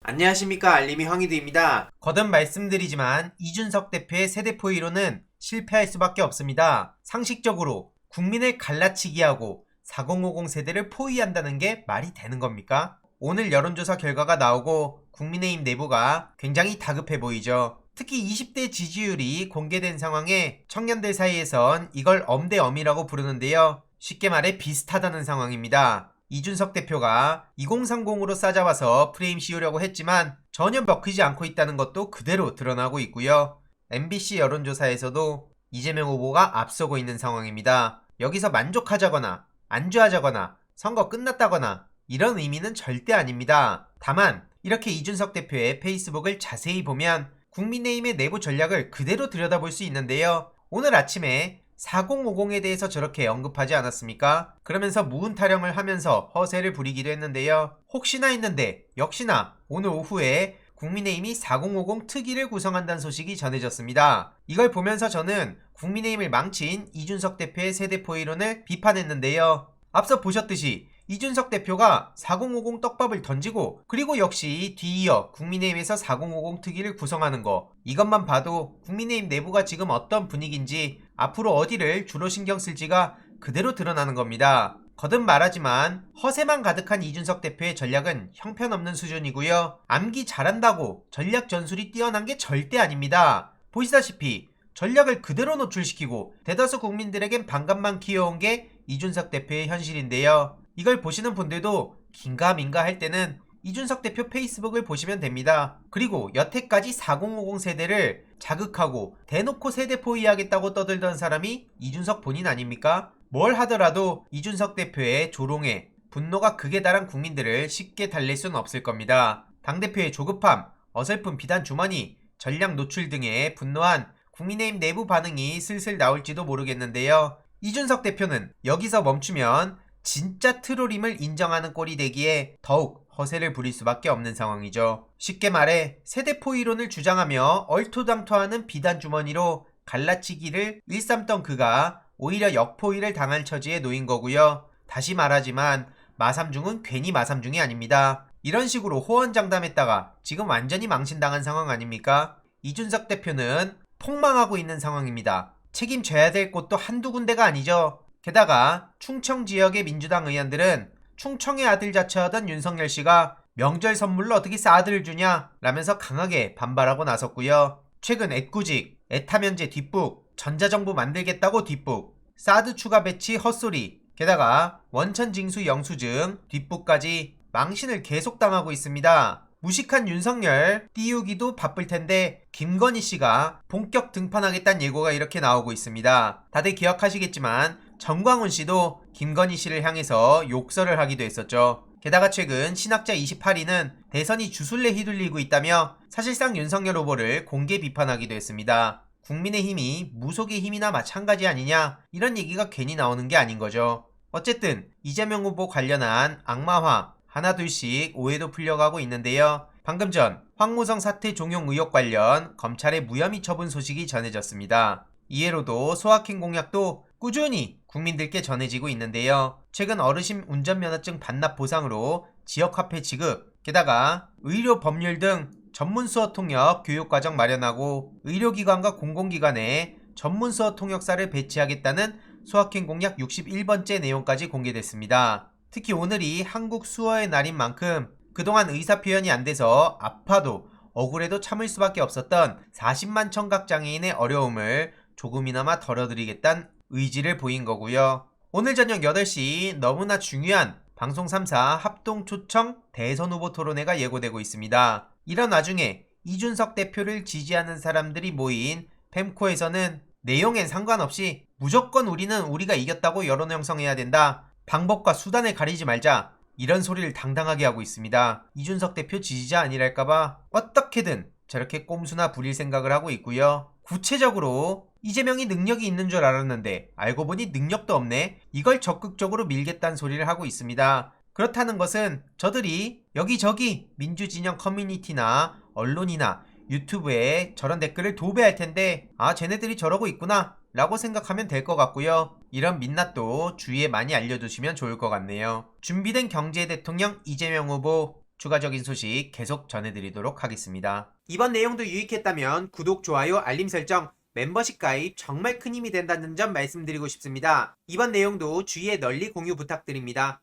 안녕하십니까, 알림이 황희두입니다. 거듭 말씀드리지만 이준석 대표의 세대포위로는 실패할 수밖에 없습니다. 상식적으로 국민을 갈라치기하고 4050 세대를 포위한다는 게 말이 되는 겁니까? 오늘 여론조사 결과가 나오고 국민의힘 내부가 굉장히 다급해 보이죠. 특히 20대 지지율이 공개된 상황에 청년들 사이에선 이걸 엄대엄이라고 부르는데요. 쉽게 말해 비슷하다는 상황입니다. 이준석 대표가 2030으로 싸잡아서 프레임 씌우려고 했지만 전혀 먹히지 않고 있다는 것도 그대로 드러나고 있고요. MBC 여론조사에서도 이재명 후보가 앞서고 있는 상황입니다. 여기서 만족하자거나 안주하자거나 선거 끝났다거나 이런 의미는 절대 아닙니다. 다만 이렇게 이준석 대표의 페이스북을 자세히 보면 국민의힘의 내부 전략을 그대로 들여다볼 수 있는데요. 오늘 아침에 4050에 대해서 저렇게 언급하지 않았습니까? 그러면서 무은 타령을 하면서 허세를 부리기도 했는데요. 혹시나 했는데 역시나 오늘 오후에 국민의힘이 4050 특위를 구성한다는 소식이 전해졌습니다. 이걸 보면서 저는 국민의힘을 망친 이준석 대표의 세대포위론을 비판했는데요. 앞서 보셨듯이 이준석 대표가 4050 떡밥을 던지고 그리고 역시 뒤이어 국민의힘에서 4050 특위를 구성하는 거, 이것만 봐도 국민의힘 내부가 지금 어떤 분위기인지 앞으로 어디를 주로 신경 쓸지가 그대로 드러나는 겁니다. 거듭 말하지만 허세만 가득한 이준석 대표의 전략은 형편없는 수준이고요. 암기 잘한다고 전략 전술이 뛰어난 게 절대 아닙니다. 보시다시피 전략을 그대로 노출시키고 대다수 국민들에겐 반감만 키워온 게 이준석 대표의 현실인데요. 이걸 보시는 분들도 긴가민가 할 때는 이준석 대표 페이스북을 보시면 됩니다. 그리고 여태까지 4050 세대를 자극하고 대놓고 세대 포위하겠다고 떠들던 사람이 이준석 본인 아닙니까? 뭘 하더라도 이준석 대표의 조롱에 분노가 극에 달한 국민들을 쉽게 달랠 수는 없을 겁니다. 당대표의 조급함, 어설픈 비단 주머니, 전략 노출 등에 분노한 국민의힘 내부 반응이 슬슬 나올지도 모르겠는데요. 이준석 대표는 여기서 멈추면 진짜 트롤임을 인정하는 꼴이 되기에 더욱 허세를 부릴 수밖에 없는 상황이죠. 쉽게 말해 세대포위론을 주장하며 얼토당토하는 비단주머니로 갈라치기를 일삼던 그가 오히려 역포위를 당할 처지에 놓인 거고요. 다시 말하지만 마삼중은 괜히 마삼중이 아닙니다. 이런 식으로 호언장담했다가 지금 완전히 망신당한 상황 아닙니까? 이준석 대표는 폭망하고 있는 상황입니다. 책임져야 될 곳도 한두 군데가 아니죠. 게다가 충청 지역의 민주당 의원들은 충청의 아들 자처하던 윤석열 씨가 명절 선물로 어떻게 사드를 주냐 라면서 강하게 반발하고 나섰고요. 최근 애꾸직, 애타면제 뒷북, 전자정부 만들겠다고 뒷북, 사드 추가 배치 헛소리, 게다가 원천 징수 영수증 뒷북까지 망신을 계속 당하고 있습니다. 무식한 윤석열 띄우기도 바쁠 텐데 김건희 씨가 본격 등판하겠다는 예고가 이렇게 나오고 있습니다. 다들 기억하시겠지만 정광훈 씨도 김건희 씨를 향해서 욕설을 하기도 했었죠. 게다가 최근 신학자 28위는 대선이 주술래 휘둘리고 있다며 사실상 윤석열 후보를 공개 비판하기도 했습니다. 국민의힘이 무속의 힘이나 마찬가지 아니냐, 이런 얘기가 괜히 나오는 게 아닌 거죠. 어쨌든 이재명 후보 관련한 악마화 하나둘씩 오해도 풀려가고 있는데요. 방금 전 황무성 사태 종용 의혹 관련 검찰의 무혐의 처분 소식이 전해졌습니다. 이해로도 소확행 공약도 꾸준히 국민들께 전해지고 있는데요. 최근 어르신 운전면허증 반납 보상으로 지역화폐 지급, 게다가 의료 법률 등 전문 수어 통역 교육과정 마련하고 의료기관과 공공기관에 전문 수어 통역사를 배치하겠다는 소확행 공약 61번째 내용까지 공개됐습니다. 특히 오늘이 한국 수어의 날인 만큼 그동안 의사표현이 안 돼서 아파도 억울해도 참을 수밖에 없었던 40만 청각장애인의 어려움을 조금이나마 덜어드리겠다는 의지를 보인 거고요. 오늘 저녁 8시 너무나 중요한 방송 3사 합동 초청 대선 후보 토론회가 예고되고 있습니다. 이런 와중에 이준석 대표를 지지하는 사람들이 모인 펜코에서는 내용엔 상관없이 무조건 우리는 우리가 이겼다고 여론 형성해야 된다, 방법과 수단을 가리지 말자, 이런 소리를 당당하게 하고 있습니다. 이준석 대표 지지자 아니랄까봐 어떻게든 저렇게 꼼수나 부릴 생각을 하고 있고요. 구체적으로 이재명이 능력이 있는 줄 알았는데 알고 보니 능력도 없네, 이걸 적극적으로 밀겠다는 소리를 하고 있습니다. 그렇다는 것은 저들이 여기저기 민주진영 커뮤니티나 언론이나 유튜브에 저런 댓글을 도배할 텐데, 아 쟤네들이 저러고 있구나 라고 생각하면 될 것 같고요. 이런 민낯도 주위에 많이 알려두시면 좋을 것 같네요. 준비된 경제 대통령 이재명 후보, 추가적인 소식 계속 전해드리도록 하겠습니다. 이번 내용도 유익했다면 구독, 좋아요, 알림 설정, 멤버십 가입 정말 큰 힘이 된다는 점 말씀드리고 싶습니다. 이번 내용도 주위에 널리 공유 부탁드립니다.